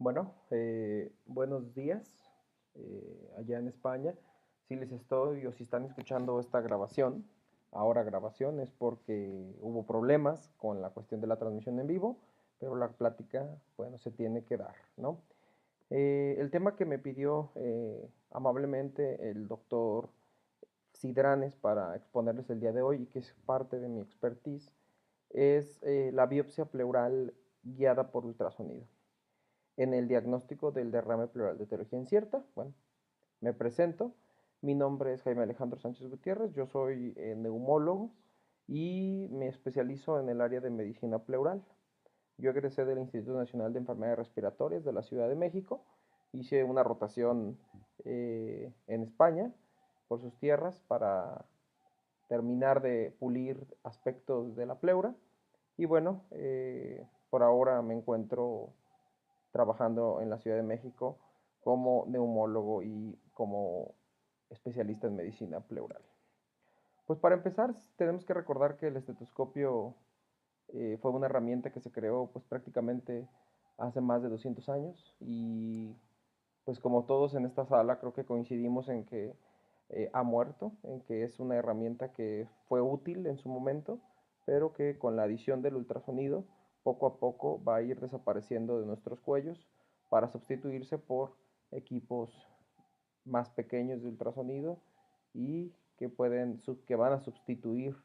Bueno, buenos días allá en España. Si les estoy o si están escuchando esta grabación, ahora grabación, es porque hubo problemas con la cuestión de la transmisión en vivo, pero la plática, bueno, se tiene que dar, ¿no? El tema que me pidió amablemente el doctor Cidranes para exponerles el día de hoy y que es parte de mi expertise es la biopsia pleural guiada por ultrasonido en el diagnóstico del derrame pleural de etiología incierta. Bueno, me presento. Mi nombre es Jaime Alejandro Sánchez Gutiérrez. Yo soy neumólogo y me especializo en el área de medicina pleural. Yo egresé del Instituto Nacional de Enfermedades Respiratorias de la Ciudad de México. Hice una rotación en España por sus tierras para terminar de pulir aspectos de la pleura. Y bueno, por ahora me encuentro trabajando en la Ciudad de México como neumólogo y como especialista en medicina pleural. Pues para empezar, tenemos que recordar que el estetoscopio fue una herramienta que se creó pues prácticamente hace más de 200 años y pues como todos en esta sala creo que coincidimos en que ha muerto, en que es una herramienta que fue útil en su momento, pero que con la adición del ultrasonido poco a poco va a ir desapareciendo de nuestros cuellos para sustituirse por equipos más pequeños de ultrasonido y que van a sustituir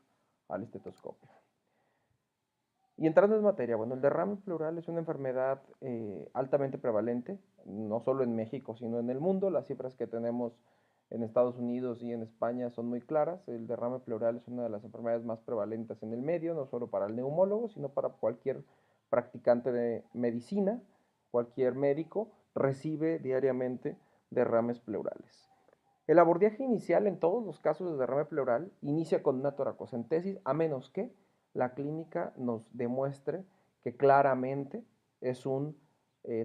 al estetoscopio. Y entrando en materia, bueno, el derrame pleural es una enfermedad altamente prevalente, no solo en México, sino en el mundo. Las cifras que tenemos en Estados Unidos y en España son muy claras. El derrame pleural es una de las enfermedades más prevalentes en el medio, no solo para el neumólogo, sino para cualquier practicante de medicina, cualquier médico recibe diariamente derrames pleurales. El abordaje inicial en todos los casos de derrame pleural inicia con una toracocentesis, a menos que la clínica nos demuestre que claramente es un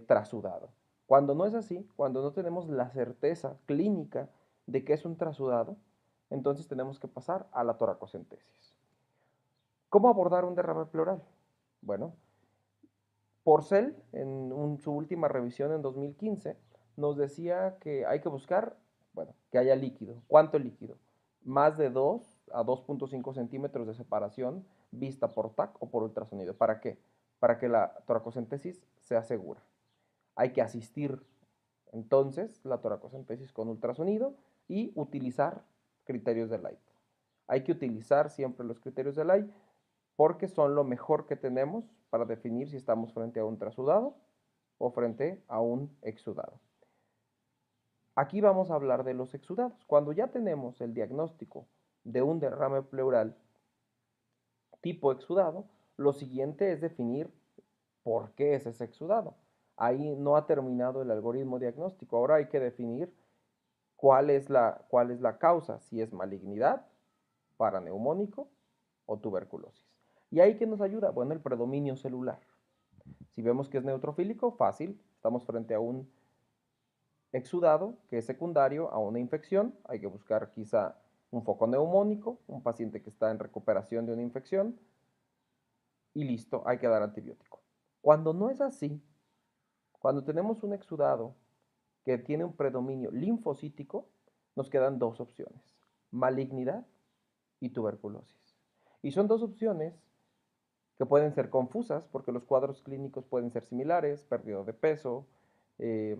trasudado. Cuando no es así, cuando no tenemos la certeza clínica de que es un trasudado, entonces tenemos que pasar a la toracocentesis. ¿Cómo abordar un derrame pleural? Bueno, Porcel, en su última revisión en 2015, nos decía que hay que buscar, bueno, que haya líquido. ¿Cuánto líquido? Más de 2 a 2.5 centímetros de separación vista por TAC o por ultrasonido. ¿Para qué? Para que la toracocentesis sea segura. Hay que asistir entonces la toracocentesis con ultrasonido y utilizar criterios de Light. Hay que utilizar siempre los criterios de Light porque son lo mejor que tenemos para definir si estamos frente a un trasudado o frente a un exudado. Aquí vamos a hablar de los exudados. Cuando ya tenemos el diagnóstico de un derrame pleural tipo exudado, lo siguiente es definir por qué es ese exudado. Ahí no ha terminado el algoritmo diagnóstico. Ahora hay que definir cuál es la causa, si es malignidad, paraneumónico o tuberculosis. ¿Y ahí qué nos ayuda? Bueno, el predominio celular. Si vemos que es neutrofílico, fácil, estamos frente a un exudado que es secundario a una infección, hay que buscar quizá un foco neumónico, un paciente que está en recuperación de una infección y listo, hay que dar antibiótico. Cuando no es así, cuando tenemos un exudado que tiene un predominio linfocítico, nos quedan dos opciones, malignidad y tuberculosis. Y son dos opciones que pueden ser confusas porque los cuadros clínicos pueden ser similares, pérdida de peso, eh,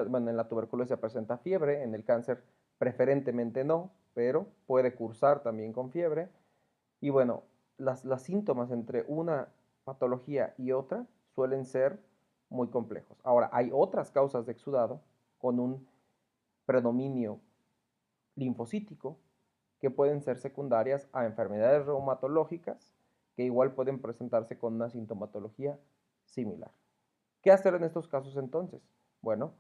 bueno, en la tuberculosis se presenta fiebre, en el cáncer preferentemente no, pero puede cursar también con fiebre. Y bueno, las síntomas entre una patología y otra suelen ser muy complejos. Ahora, hay otras causas de exudado con un predominio linfocítico que pueden ser secundarias a enfermedades reumatológicas que igual pueden presentarse con una sintomatología similar. ¿Qué hacer en estos casos entonces? Bueno,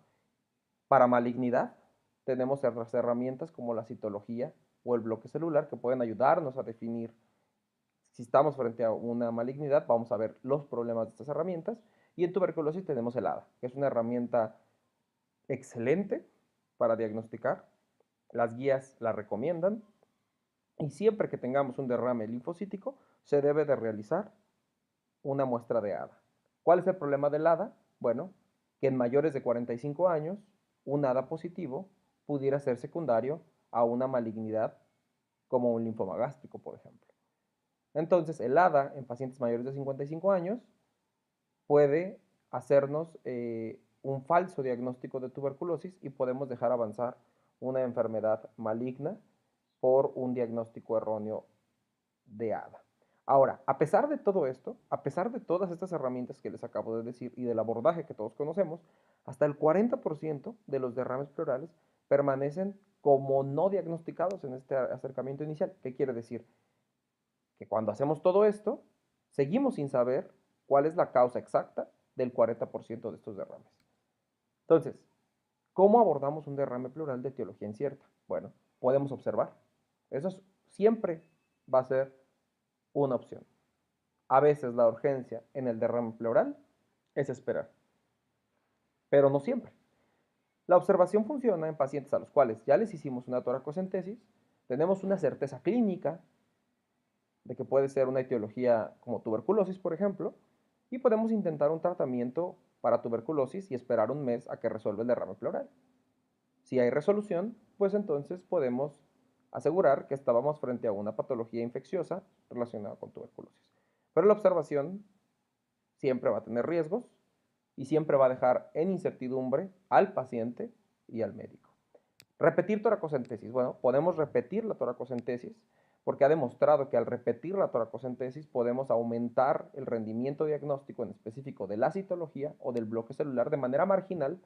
para malignidad tenemos otras herramientas como la citología o el bloque celular que pueden ayudarnos a definir si estamos frente a una malignidad, vamos a ver los problemas de estas herramientas. Y en tuberculosis tenemos el ADA, que es una herramienta excelente para diagnosticar. Las guías la recomiendan. Y siempre que tengamos un derrame linfocítico, se debe de realizar una muestra de ADA. ¿Cuál es el problema del ADA? Bueno, que en mayores de 45 años, un ADA positivo pudiera ser secundario a una malignidad como un linfoma gástrico, por ejemplo. Entonces, el ADA en pacientes mayores de 55 años puede hacernos un falso diagnóstico de tuberculosis y podemos dejar avanzar una enfermedad maligna por un diagnóstico erróneo de ADA. Ahora, a pesar de todo esto, a pesar de todas estas herramientas que les acabo de decir y del abordaje que todos conocemos, hasta el 40% de los derrames pleurales permanecen como no diagnosticados en este acercamiento inicial. ¿Qué quiere decir? Que cuando hacemos todo esto, seguimos sin saber cuál es la causa exacta del 40% de estos derrames. Entonces, ¿cómo abordamos un derrame pleural de etiología incierta? Bueno, podemos observar. Eso siempre va a ser una opción. A veces la urgencia en el derrame pleural es esperar, pero no siempre. La observación funciona en pacientes a los cuales ya les hicimos una toracocentesis, tenemos una certeza clínica de que puede ser una etiología como tuberculosis, por ejemplo, y podemos intentar un tratamiento para tuberculosis y esperar un mes a que resuelva el derrame pleural. Si hay resolución, pues entonces podemos asegurar que estábamos frente a una patología infecciosa relacionada con tuberculosis. Pero la observación siempre va a tener riesgos y siempre va a dejar en incertidumbre al paciente y al médico. Repetir toracocentesis. Bueno, podemos repetir la toracocentesis porque ha demostrado que al repetir la toracocentesis podemos aumentar el rendimiento diagnóstico en específico de la citología o del bloque celular de manera marginal,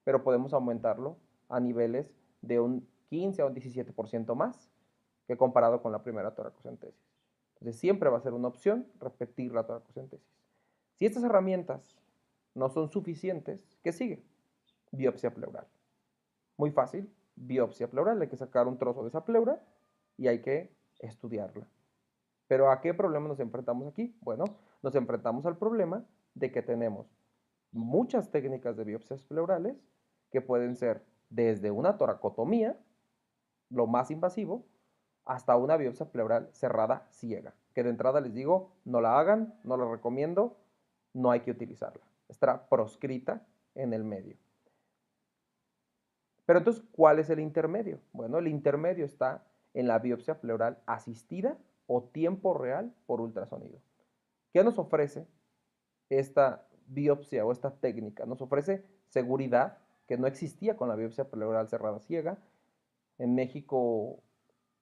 pero podemos aumentarlo a niveles de un 15 a un 17% más que comparado con la primera toracocentesis. Entonces siempre va a ser una opción repetir la toracocentesis. Si estas herramientas no son suficientes, ¿qué sigue? Biopsia pleural. Muy fácil, biopsia pleural. Hay que sacar un trozo de esa pleura y hay que estudiarla. ¿Pero a qué problema nos enfrentamos aquí? Bueno, nos enfrentamos al problema de que tenemos muchas técnicas de biopsias pleurales que pueden ser desde una toracotomía, lo más invasivo, hasta una biopsia pleural cerrada ciega, que de entrada les digo, no la hagan, no la recomiendo, no hay que utilizarla. Está proscrita en el medio. Pero entonces, ¿cuál es el intermedio? Bueno, el intermedio está en la biopsia pleural asistida o tiempo real por ultrasonido. ¿Qué nos ofrece esta biopsia o esta técnica? Nos ofrece seguridad que no existía con la biopsia pleural cerrada ciega. En México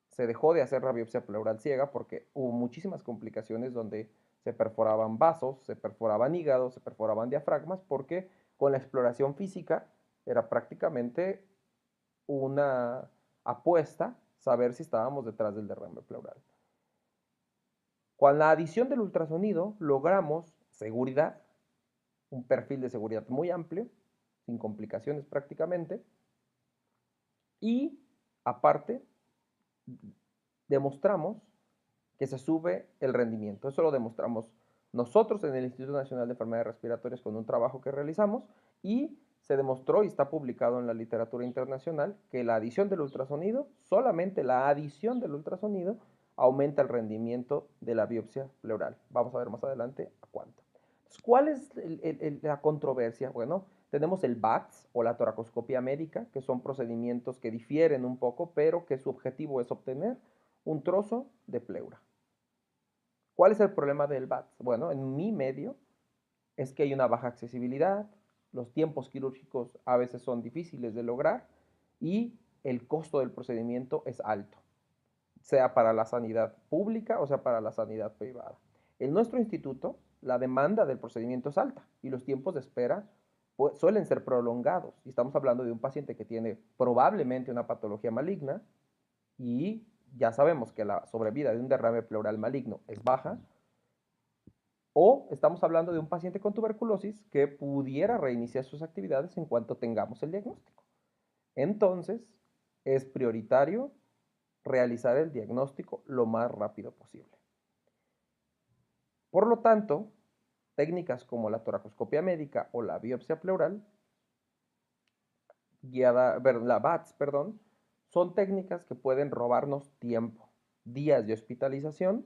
se dejó de hacer la biopsia pleural ciega porque hubo muchísimas complicaciones donde se perforaban vasos, se perforaban hígados, se perforaban diafragmas, porque con la exploración física era prácticamente una apuesta saber si estábamos detrás del derrame pleural. Con la adición del ultrasonido logramos seguridad, un perfil de seguridad muy amplio, sin complicaciones prácticamente, y aparte demostramos que se sube el rendimiento. Eso lo demostramos nosotros en el Instituto Nacional de Enfermedades Respiratorias con un trabajo que realizamos y se demostró y está publicado en la literatura internacional que la adición del ultrasonido, solamente la adición del ultrasonido, aumenta el rendimiento de la biopsia pleural. Vamos a ver más adelante a cuánto. Entonces, ¿cuál es la controversia? Bueno, tenemos el BATS o la toracoscopia médica, que son procedimientos que difieren un poco, pero que su objetivo es obtener un trozo de pleura. ¿Cuál es el problema del BATS? Bueno, en mi medio es que hay una baja accesibilidad, los tiempos quirúrgicos a veces son difíciles de lograr y el costo del procedimiento es alto, sea para la sanidad pública o sea para la sanidad privada. En nuestro instituto, la demanda del procedimiento es alta y los tiempos de espera suelen ser prolongados. Y estamos hablando de un paciente que tiene probablemente una patología maligna y ya sabemos que la sobrevida de un derrame pleural maligno es baja, o estamos hablando de un paciente con tuberculosis que pudiera reiniciar sus actividades en cuanto tengamos el diagnóstico. Entonces, es prioritario realizar el diagnóstico lo más rápido posible. Por lo tanto, técnicas como la toracoscopia médica o la biopsia pleural, la BATS, perdón, son técnicas que pueden robarnos tiempo, días de hospitalización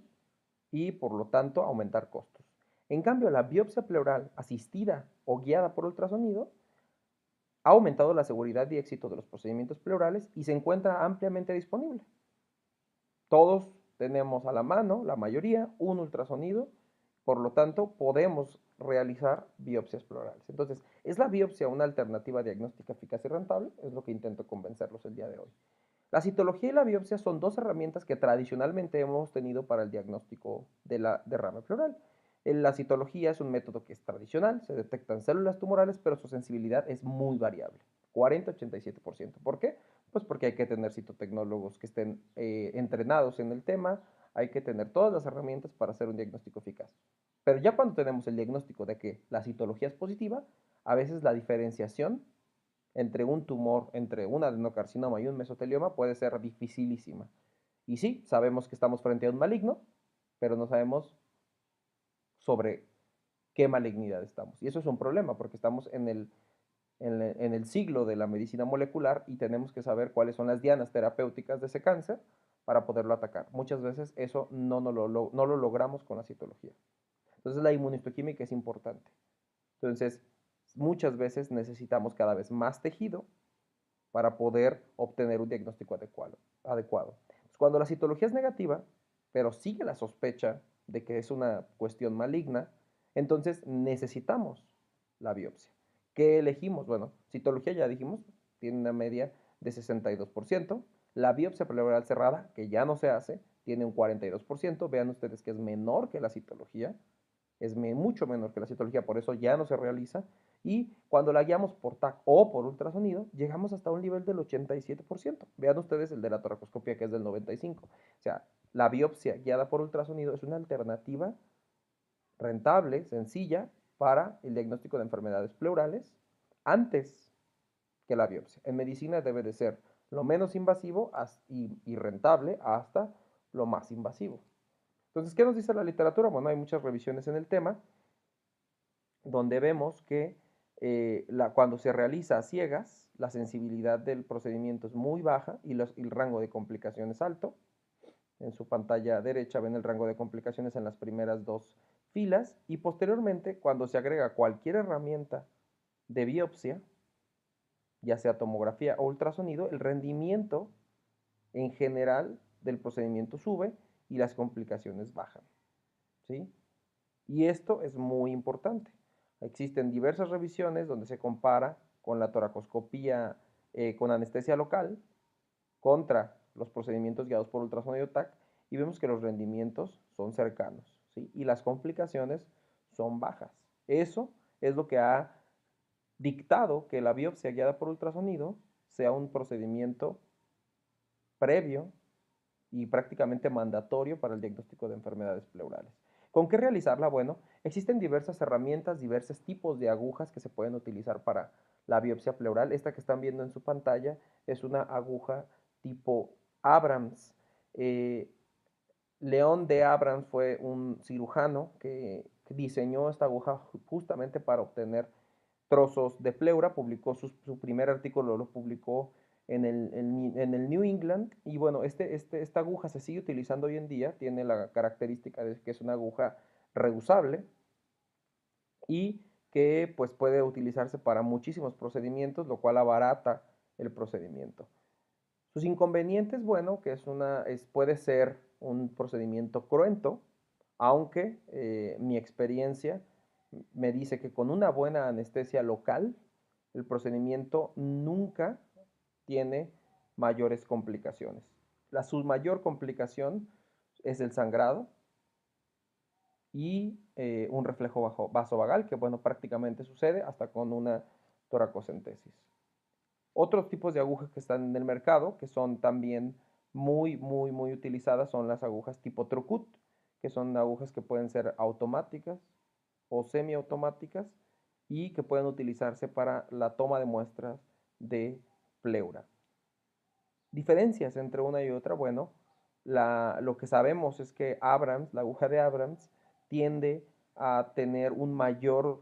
y por lo tanto aumentar costos. En cambio, la biopsia pleural asistida o guiada por ultrasonido ha aumentado la seguridad y éxito de los procedimientos pleurales y se encuentra ampliamente disponible. Todos tenemos a la mano, la mayoría, un ultrasonido, por lo tanto, podemos realizar biopsias pleurales. Entonces, ¿es la biopsia una alternativa diagnóstica eficaz y rentable? Es lo que intento convencerlos el día de hoy. La citología y la biopsia son dos herramientas que tradicionalmente hemos tenido para el diagnóstico de la derrame pleural. La citología es un método que es tradicional, se detectan células tumorales, pero su sensibilidad es muy variable, 40-87%. ¿Por qué? Pues porque hay que tener citotecnólogos que estén entrenados en el tema, hay que tener todas las herramientas para hacer un diagnóstico eficaz. Pero ya cuando tenemos el diagnóstico de que la citología es positiva, a veces la diferenciación entre un tumor, entre un adenocarcinoma y un mesotelioma puede ser dificilísima. Y sí, sabemos que estamos frente a un maligno, pero no sabemos sobre qué malignidad estamos. Y eso es un problema porque estamos en el siglo de la medicina molecular y tenemos que saber cuáles son las dianas terapéuticas de ese cáncer para poderlo atacar. Muchas veces eso no lo logramos con la citología. Entonces la inmunohistoquímica es importante. Entonces, muchas veces necesitamos cada vez más tejido para poder obtener un diagnóstico adecuado. Pues cuando la citología es negativa, pero sigue la sospecha de que es una cuestión maligna, entonces necesitamos la biopsia. ¿Qué elegimos? Bueno, citología ya dijimos, tiene una media de 62%. La biopsia pleural cerrada, que ya no se hace, tiene un 42%. Vean ustedes que es menor que la citología, es mucho menor que la citología, por eso ya no se realiza. Y cuando la guiamos por TAC o por ultrasonido, llegamos hasta un nivel del 87%. Vean ustedes el de la toracoscopia, que es del 95%. O sea, la biopsia guiada por ultrasonido es una alternativa rentable, sencilla, para el diagnóstico de enfermedades pleurales antes que la biopsia. En medicina debe de ser lo menos invasivo y rentable hasta lo más invasivo. Entonces, ¿qué nos dice la literatura? Bueno, hay muchas revisiones en el tema, donde vemos que cuando se realiza a ciegas, la sensibilidad del procedimiento es muy baja y el rango de complicaciones alto. En su pantalla derecha ven el rango de complicaciones en las primeras dos filas y posteriormente, cuando se agrega cualquier herramienta de biopsia, ya sea tomografía o ultrasonido, el rendimiento en general del procedimiento sube y las complicaciones bajan, ¿sí? Y esto es muy importante. Existen diversas revisiones donde se compara con la toracoscopía con anestesia local contra los procedimientos guiados por ultrasonido TAC y vemos que los rendimientos son cercanos, ¿sí? Y las complicaciones son bajas. Eso es lo que ha dictado que la biopsia guiada por ultrasonido sea un procedimiento previo y prácticamente mandatorio para el diagnóstico de enfermedades pleurales. ¿Con qué realizarla? Bueno, existen diversas herramientas, diversos tipos de agujas que se pueden utilizar para la biopsia pleural. Esta que están viendo en su pantalla es una aguja tipo Abrams. León de Abrams fue un cirujano que diseñó esta aguja justamente para obtener trozos de pleura. Publicó su primer artículo, lo publicó en el New England. Y bueno, esta aguja se sigue utilizando hoy en día. Tiene la característica de que es una aguja reusable y que pues puede utilizarse para muchísimos procedimientos, lo cual abarata el procedimiento. Sus inconvenientes, bueno, que puede ser un procedimiento cruento, aunque mi experiencia me dice que con una buena anestesia local, el procedimiento nunca tiene mayores complicaciones. Su mayor complicación es el sangrado y un reflejo vasovagal, que bueno, prácticamente sucede hasta con una toracocentesis. Otros tipos de agujas que están en el mercado, que son también muy utilizadas, son las agujas tipo Trocut, que son agujas que pueden ser automáticas o semiautomáticas y que pueden utilizarse para la toma de muestras de pleura. Diferencias entre una y otra, bueno, lo que sabemos es que la aguja de Abrams, tiende a tener un mayor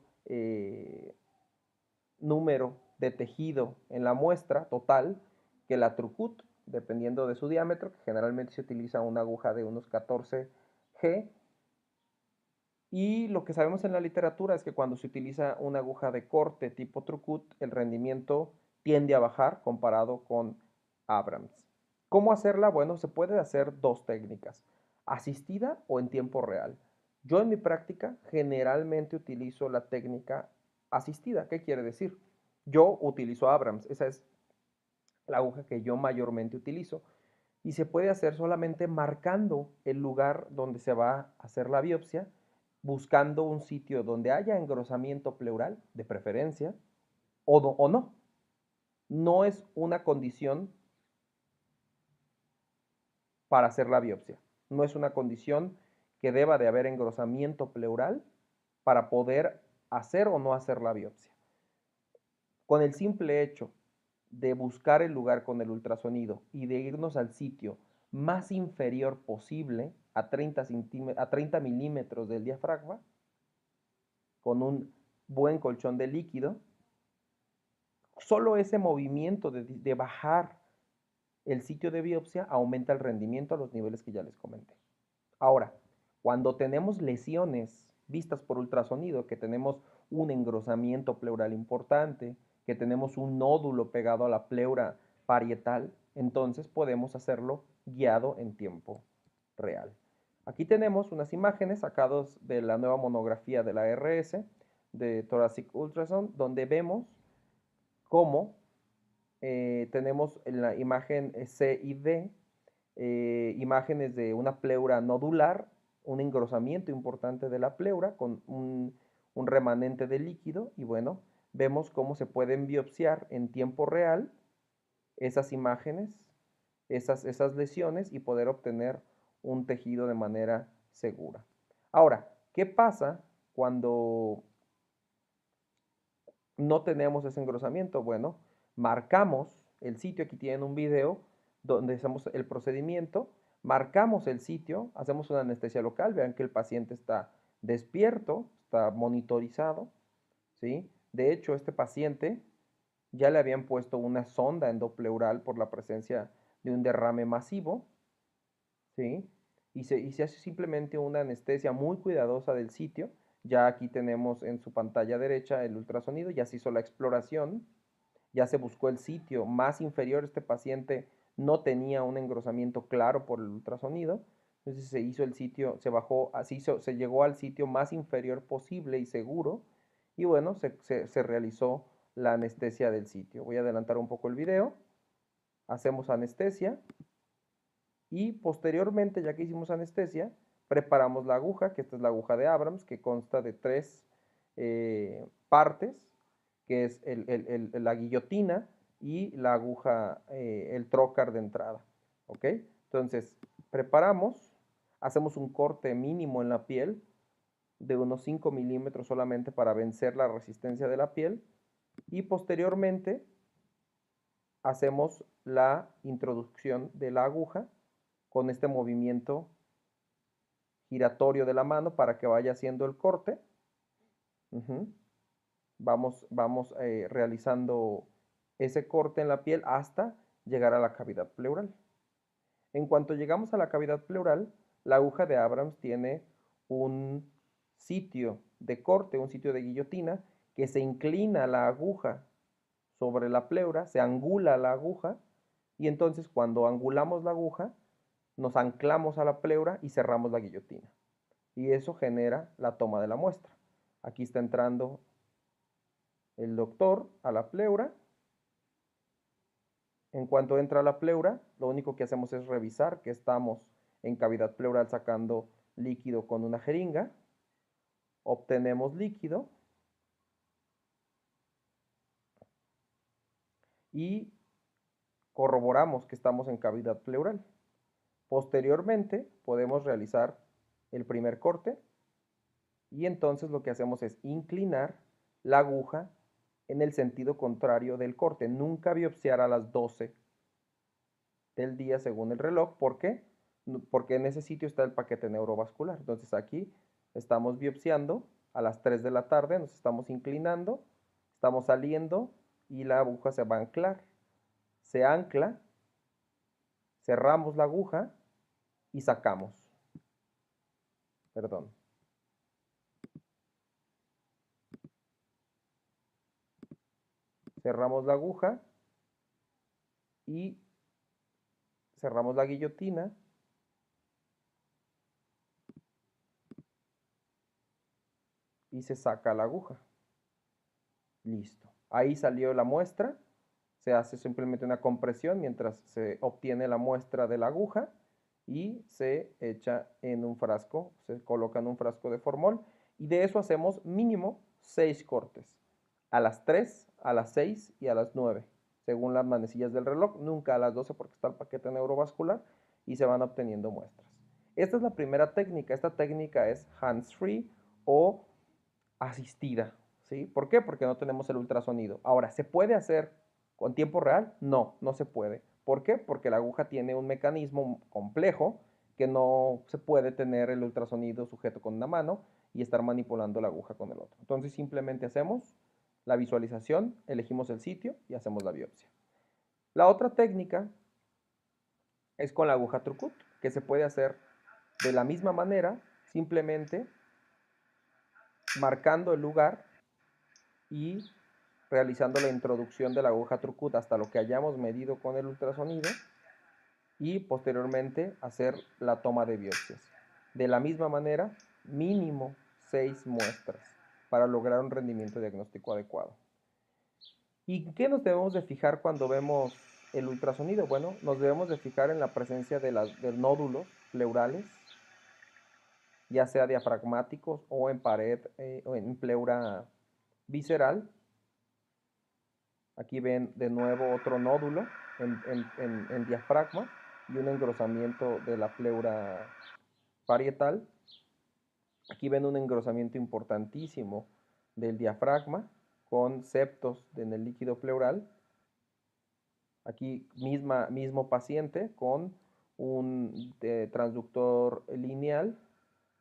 número de tejido en la muestra total que la Trucut, dependiendo de su diámetro, que generalmente se utiliza una aguja de unos 14 G Y lo que sabemos en la literatura es que cuando se utiliza una aguja de corte tipo Trucut, el rendimiento tiende a bajar comparado con Abrams. ¿Cómo hacerla? Bueno, se puede hacer dos técnicas, asistida o en tiempo real. Yo en mi práctica generalmente utilizo la técnica asistida. ¿Qué quiere decir? Yo utilizo Abrams, esa es la aguja que yo mayormente utilizo y se puede hacer solamente marcando el lugar donde se va a hacer la biopsia, buscando un sitio donde haya engrosamiento pleural, de preferencia, o no. No es una condición para hacer la biopsia. No es una condición que deba de haber engrosamiento pleural para poder hacer o no hacer la biopsia. Con el simple hecho de buscar el lugar con el ultrasonido y de irnos al sitio más inferior posible a 30 milímetros del diafragma, con un buen colchón de líquido, solo ese movimiento de bajar el sitio de biopsia aumenta el rendimiento a los niveles que ya les comenté. Ahora, cuando tenemos lesiones vistas por ultrasonido, que tenemos un engrosamiento pleural importante, que tenemos un nódulo pegado a la pleura parietal, entonces podemos hacerlo guiado en tiempo real. Aquí tenemos unas imágenes sacadas de la nueva monografía de la ARS, de Thoracic Ultrasound, donde vemos cómo tenemos en la imagen C y D imágenes de una pleura nodular, un engrosamiento importante de la pleura con un remanente de líquido y bueno, vemos cómo se pueden biopsiar en tiempo real esas imágenes, esas lesiones y poder obtener un tejido de manera segura. Ahora, ¿qué pasa cuando no tenemos ese engrosamiento? Bueno, marcamos el sitio, aquí tienen un video donde hacemos el procedimiento, marcamos el sitio, hacemos una anestesia local, vean que el paciente está despierto, está monitorizado, ¿sí? De hecho, este paciente ya le habían puesto una sonda endopleural por la presencia de un derrame masivo, ¿sí? Y se hace simplemente una anestesia muy cuidadosa del sitio. Ya aquí tenemos en su pantalla derecha el ultrasonido, ya se hizo la exploración, ya se buscó el sitio más inferior. Este paciente no tenía un engrosamiento claro por el ultrasonido, entonces se hizo el sitio, se bajó, se llegó al sitio más inferior posible y seguro, y bueno, se realizó la anestesia del sitio. Voy a adelantar un poco el video, hacemos anestesia, y posteriormente, ya que hicimos anestesia, preparamos la aguja, que esta es la aguja de Abrams, que consta de tres partes, que es la guillotina y la aguja, el trocar de entrada. ¿Ok? Entonces, preparamos, hacemos un corte mínimo en la piel de unos 5 milímetros solamente para vencer la resistencia de la piel y posteriormente hacemos la introducción de la aguja con este movimiento giratorio de la mano para que vaya haciendo el corte. Vamos realizando ese corte en la piel hasta llegar a la cavidad pleural. En cuanto llegamos a la cavidad pleural, la aguja de Abrams tiene un sitio de corte, un sitio de guillotina, que se inclina la aguja sobre la pleura, se angula la aguja, y entonces cuando angulamos la aguja, nos anclamos a la pleura y cerramos la guillotina. Y eso genera la toma de la muestra. Aquí está entrando el doctor a la pleura. En cuanto entra la pleura, lo único que hacemos es revisar que estamos en cavidad pleural sacando líquido con una jeringa. Obtenemos líquido y corroboramos que estamos en cavidad pleural. Posteriormente podemos realizar el primer corte y entonces lo que hacemos es inclinar la aguja en el sentido contrario del corte. Nunca biopsiar a las 12 del día según el reloj. ¿Por qué? Porque en ese sitio está el paquete neurovascular. Entonces aquí estamos biopsiando a las 3 de la tarde, nos estamos inclinando, estamos saliendo y la aguja se va a anclar. Se ancla, cerramos la aguja y sacamos. Perdón. cerramos la aguja y cerramos la guillotina. Y se saca la aguja. Listo. Ahí salió la muestra. Se hace simplemente una compresión mientras se obtiene la muestra de la aguja y se echa en un frasco, se coloca en un frasco de formol y de eso hacemos mínimo 6 cortes. A las 3, a las 6 y a las 9, según las manecillas del reloj, nunca a las 12 porque está el paquete neurovascular y se van obteniendo muestras. Esta es la primera técnica. Esta técnica es hands-free o asistida, ¿sí? ¿Por qué? Porque no tenemos el ultrasonido. Ahora, ¿se puede hacer con tiempo real? No, no se puede. ¿Por qué? Porque la aguja tiene un mecanismo complejo que no se puede tener el ultrasonido sujeto con una mano y estar manipulando la aguja con el otro. Entonces simplemente hacemos la visualización, elegimos el sitio y hacemos la biopsia. La otra técnica es con la aguja Trucut, que se puede hacer de la misma manera, simplemente marcando el lugar y realizando la introducción de la aguja Trucut hasta lo que hayamos medido con el ultrasonido y posteriormente hacer la toma de biopsias. De la misma manera, mínimo 6 muestras para lograr un rendimiento diagnóstico adecuado. ¿Y qué nos debemos de fijar cuando vemos el ultrasonido? Bueno, nos debemos de fijar en la presencia de nódulos pleurales, ya sea diafragmáticos o en pared o en pleura visceral. Aquí ven de nuevo otro nódulo en diafragma y un engrosamiento de la pleura parietal. Aquí ven un engrosamiento importantísimo del diafragma con septos en el líquido pleural. Aquí mismo paciente con un transductor lineal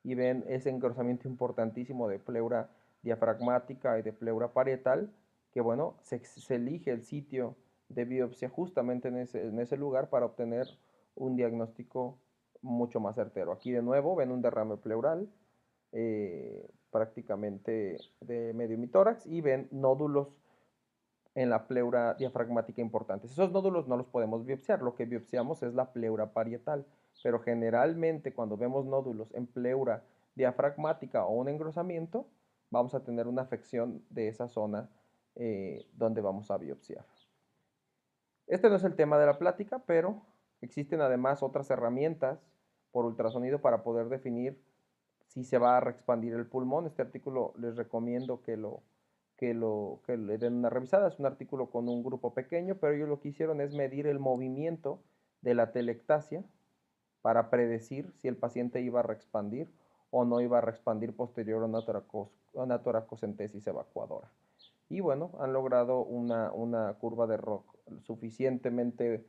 y ven ese engrosamiento importantísimo de pleura diafragmática y de pleura parietal, que bueno, se elige el sitio de biopsia justamente en ese lugar para obtener un diagnóstico mucho más certero. Aquí de nuevo ven un derrame pleural prácticamente de medio hemitórax y ven nódulos en la pleura diafragmática importantes. Esos nódulos no los podemos biopsiar, lo que biopsiamos es la pleura parietal, pero generalmente cuando vemos nódulos en pleura diafragmática o un engrosamiento, vamos a tener una afección de esa zona donde vamos a biopsiar. Este no es el tema de la plática, pero existen además otras herramientas por ultrasonido para poder definir si se va a reexpandir el pulmón. Este artículo les recomiendo que le den una revisada. Es un artículo con un grupo pequeño, pero ellos lo que hicieron es medir el movimiento de la telectasia para predecir si el paciente iba a reexpandir o no iba a reexpandir posterior a una toracocentesis evacuadora. Y bueno, han logrado una curva de ROC suficientemente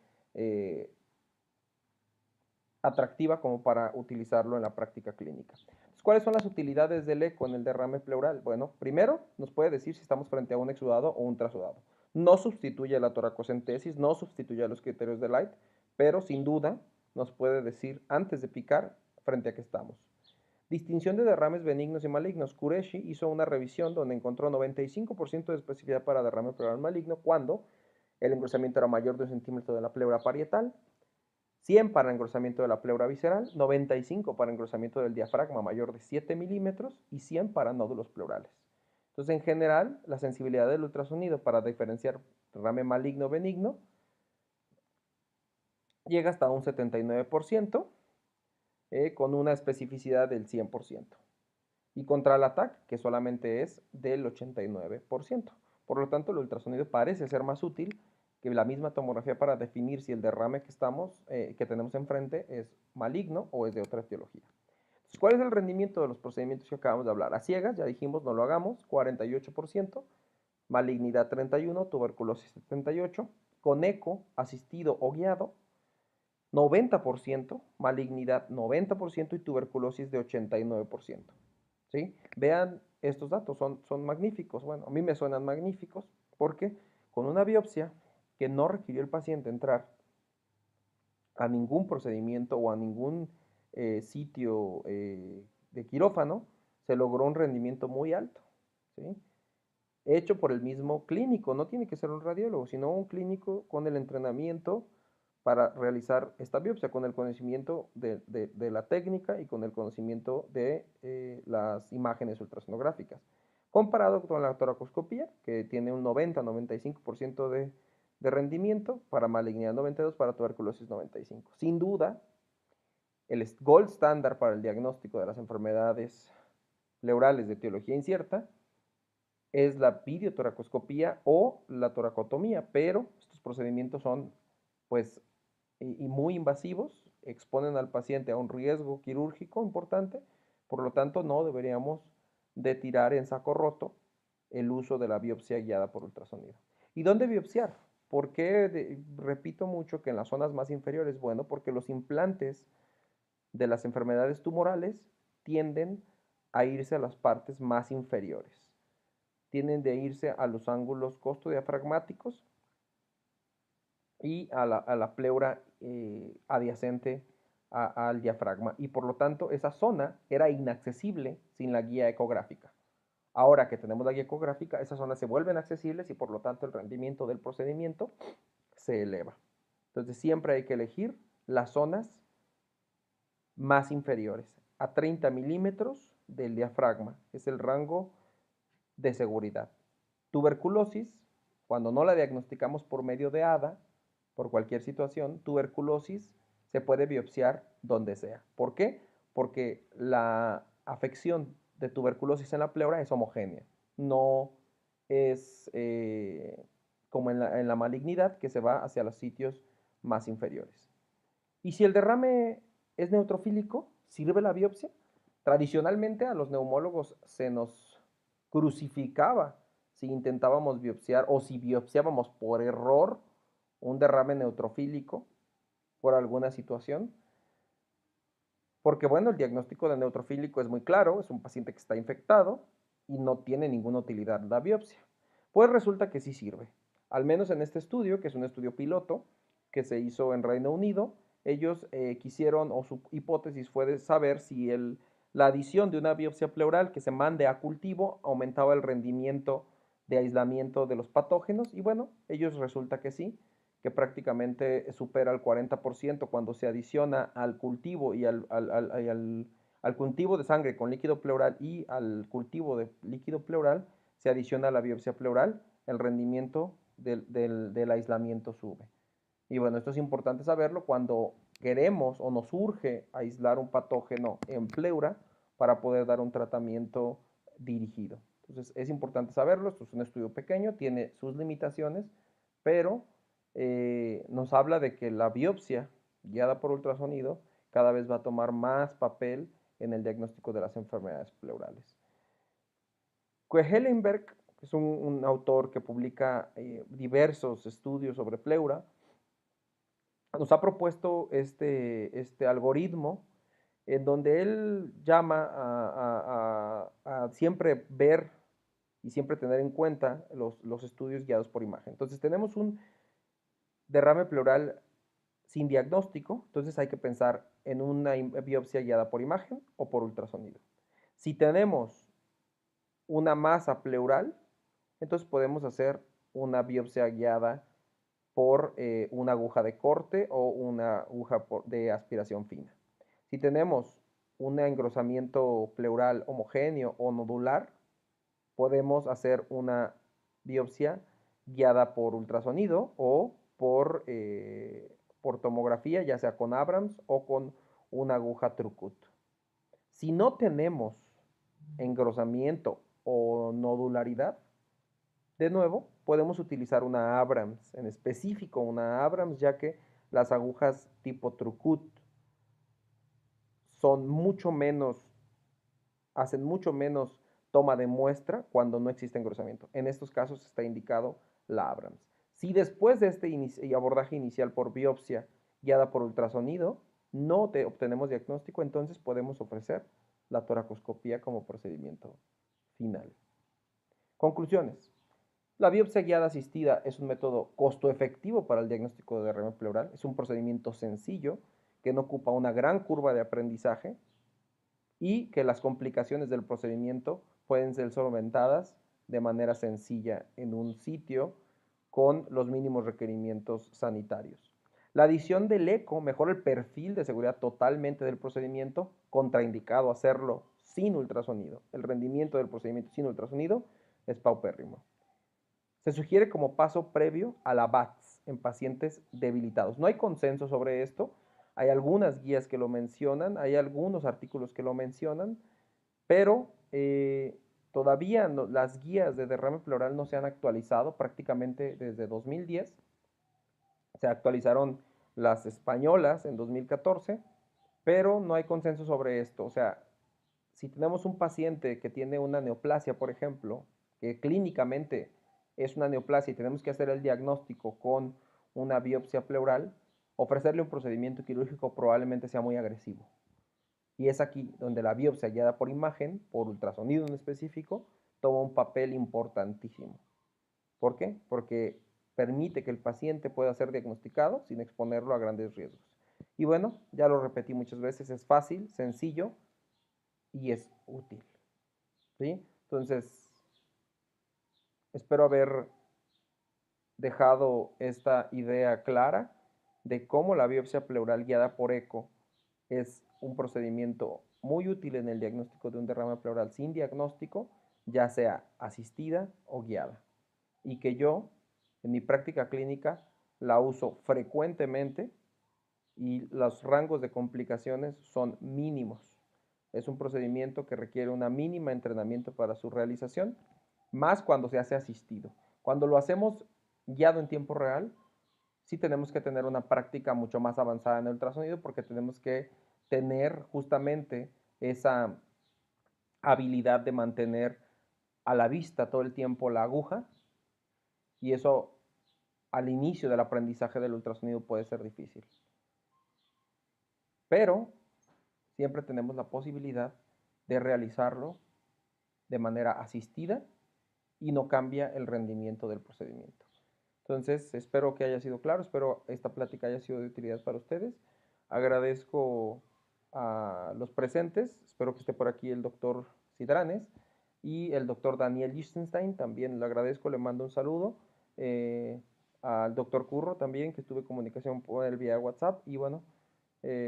atractiva como para utilizarlo en la práctica clínica. Entonces, ¿cuáles son las utilidades del eco en el derrame pleural? Bueno, primero nos puede decir si estamos frente a un exudado o un trasudado. No sustituye la toracocentesis, no sustituye a los criterios de Light, pero sin duda nos puede decir antes de picar frente a qué estamos. Distinción de derrames benignos y malignos. Qureshi hizo una revisión donde encontró 95% de especificidad para derrame pleural maligno cuando el engrosamiento era mayor de 1 centímetro de la pleura parietal, 100 para engrosamiento de la pleura visceral, 95 para engrosamiento del diafragma mayor de 7 milímetros y 100 para nódulos pleurales. Entonces, en general, la sensibilidad del ultrasonido para diferenciar derrame maligno o benigno llega hasta un 79%, con una especificidad del 100%. Y contra el ATAC, que solamente es del 89%. Por lo tanto, el ultrasonido parece ser más útil que la misma tomografía para definir si el derrame que tenemos enfrente es maligno o es de otra etiología. Entonces, ¿cuál es el rendimiento de los procedimientos que acabamos de hablar? A ciegas, ya dijimos, no lo hagamos, 48%, malignidad 31%, tuberculosis 78%, con eco, asistido o guiado, 90%, malignidad 90% y tuberculosis de 89%. ¿Sí? Vean estos datos, son magníficos. Bueno, a mí me suenan magníficos porque con una biopsia que no requirió el paciente entrar a ningún procedimiento o a ningún sitio de quirófano, se logró un rendimiento muy alto. ¿Sí? hecho por el mismo clínico, no tiene que ser un radiólogo, sino un clínico con el entrenamiento para realizar esta biopsia, con el conocimiento de la técnica y con el conocimiento de las imágenes ultrasonográficas, comparado con la toracoscopía, que tiene un 90-95% de rendimiento, para malignidad 92%, para tuberculosis 95%. Sin duda, el gold estándar para el diagnóstico de las enfermedades pleurales de etiología incierta es la videotoracoscopía o la toracotomía, pero estos procedimientos son pues y muy invasivos, exponen al paciente a un riesgo quirúrgico importante, por lo tanto no deberíamos de tirar en saco roto el uso de la biopsia guiada por ultrasonido. ¿Y dónde biopsiar? ¿Por qué repito mucho que en las zonas más inferiores? Bueno, porque los implantes de las enfermedades tumorales tienden a irse a las partes más inferiores, tienden de irse a los ángulos costodiafragmáticos y a la pleura adyacente al diafragma, y por lo tanto esa zona era inaccesible sin la guía ecográfica. Ahora que tenemos la guía ecográfica, esas zonas se vuelven accesibles y por lo tanto el rendimiento del procedimiento se eleva. Entonces siempre hay que elegir las zonas más inferiores, a 30 milímetros del diafragma, es el rango de seguridad. Tuberculosis, cuando no la diagnosticamos por medio de ADA, por cualquier situación, tuberculosis se puede biopsiar donde sea. ¿Por qué? Porque la afección de tuberculosis en la pleura es homogénea, no es como en la malignidad, que se va hacia los sitios más inferiores. Y si el derrame es neutrofílico, ¿sirve la biopsia? Tradicionalmente a los neumólogos se nos crucificaba si intentábamos biopsiar o si biopsiábamos por error un derrame neutrofílico por alguna situación. Porque bueno, el diagnóstico de neutrofílico es muy claro, es un paciente que está infectado y no tiene ninguna utilidad la biopsia. Pues resulta que sí sirve. Al menos en este estudio, que es un estudio piloto que se hizo en Reino Unido, ellos quisieron, o su hipótesis fue de saber si la adición de una biopsia pleural que se mande a cultivo aumentaba el rendimiento de aislamiento de los patógenos, y bueno, ellos resulta que sí, que prácticamente supera el 40% cuando se adiciona al cultivo y al cultivo de sangre con líquido pleural y al cultivo de líquido pleural se adiciona la biopsia pleural, el rendimiento del aislamiento sube. Y bueno, esto es importante saberlo cuando queremos o nos urge aislar un patógeno en pleura para poder dar un tratamiento dirigido. Entonces es importante saberlo, esto es un estudio pequeño, tiene sus limitaciones, pero nos habla de que la biopsia guiada por ultrasonido cada vez va a tomar más papel en el diagnóstico de las enfermedades pleurales. Quehelenberg, que es un autor que publica diversos estudios sobre pleura, nos ha propuesto este algoritmo en donde él llama a siempre ver y siempre tener en cuenta los estudios guiados por imagen. Entonces tenemos un derrame pleural sin diagnóstico, entonces hay que pensar en una biopsia guiada por imagen o por ultrasonido. Si tenemos una masa pleural, entonces podemos hacer una biopsia guiada por una aguja de corte o una aguja de aspiración fina. Si tenemos un engrosamiento pleural homogéneo o nodular, podemos hacer una biopsia guiada por ultrasonido o por tomografía, ya sea con Abrams o con una aguja Trucut. Si no tenemos engrosamiento o nodularidad, de nuevo, podemos utilizar una Abrams, en específico una Abrams, ya que las agujas tipo Trucut son mucho menos, hacen mucho menos toma de muestra cuando no existe engrosamiento. En estos casos está indicado la Abrams. Si después de este abordaje inicial por biopsia guiada por ultrasonido no obtenemos diagnóstico, entonces podemos ofrecer la toracoscopía como procedimiento final. Conclusiones. La biopsia guiada asistida es un método costo efectivo para el diagnóstico de derrame pleural. Es un procedimiento sencillo que no ocupa una gran curva de aprendizaje y que las complicaciones del procedimiento pueden ser solventadas de manera sencilla en un sitio con los mínimos requerimientos sanitarios. La adición del eco mejora el perfil de seguridad totalmente del procedimiento, contraindicado hacerlo sin ultrasonido. El rendimiento del procedimiento sin ultrasonido es paupérrimo. Se sugiere como paso previo a la BATS en pacientes debilitados. No hay consenso sobre esto. Hay algunas guías que lo mencionan, hay algunos artículos que lo mencionan, pero todavía no, las guías de derrame pleural no se han actualizado prácticamente desde 2010. Se actualizaron las españolas en 2014, pero no hay consenso sobre esto. O sea, si tenemos un paciente que tiene una neoplasia, por ejemplo, que clínicamente es una neoplasia y tenemos que hacer el diagnóstico con una biopsia pleural, ofrecerle un procedimiento quirúrgico probablemente sea muy agresivo. Y es aquí donde la biopsia guiada por imagen, por ultrasonido en específico, toma un papel importantísimo. ¿Por qué? Porque permite que el paciente pueda ser diagnosticado sin exponerlo a grandes riesgos. Y bueno, ya lo repetí muchas veces, es fácil, sencillo y es útil. ¿Sí? Entonces, espero haber dejado esta idea clara de cómo la biopsia pleural guiada por eco es un procedimiento muy útil en el diagnóstico de un derrame pleural sin diagnóstico, ya sea asistida o guiada. Y que yo, en mi práctica clínica, la uso frecuentemente y los rangos de complicaciones son mínimos. Es un procedimiento que requiere una mínima entrenamiento para su realización, más cuando se hace asistido. Cuando lo hacemos guiado en tiempo real, sí tenemos que tener una práctica mucho más avanzada en el ultrasonido porque tenemos que tener justamente esa habilidad de mantener a la vista todo el tiempo la aguja y eso al inicio del aprendizaje del ultrasonido puede ser difícil. Pero siempre tenemos la posibilidad de realizarlo de manera asistida y no cambia el rendimiento del procedimiento. Entonces, espero que haya sido claro, espero esta plática haya sido de utilidad para ustedes. Agradezco a los presentes, espero que esté por aquí el doctor Cidranes y el doctor Daniel Lichtenstein, también le agradezco, le mando un saludo. Al doctor Curro también, que estuve en comunicación por él vía WhatsApp. Y bueno,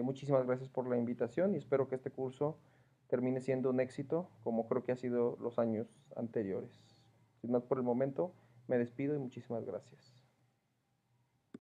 muchísimas gracias por la invitación y espero que este curso termine siendo un éxito, como creo que ha sido los años anteriores. Sin más por el momento, me despido y muchísimas gracias.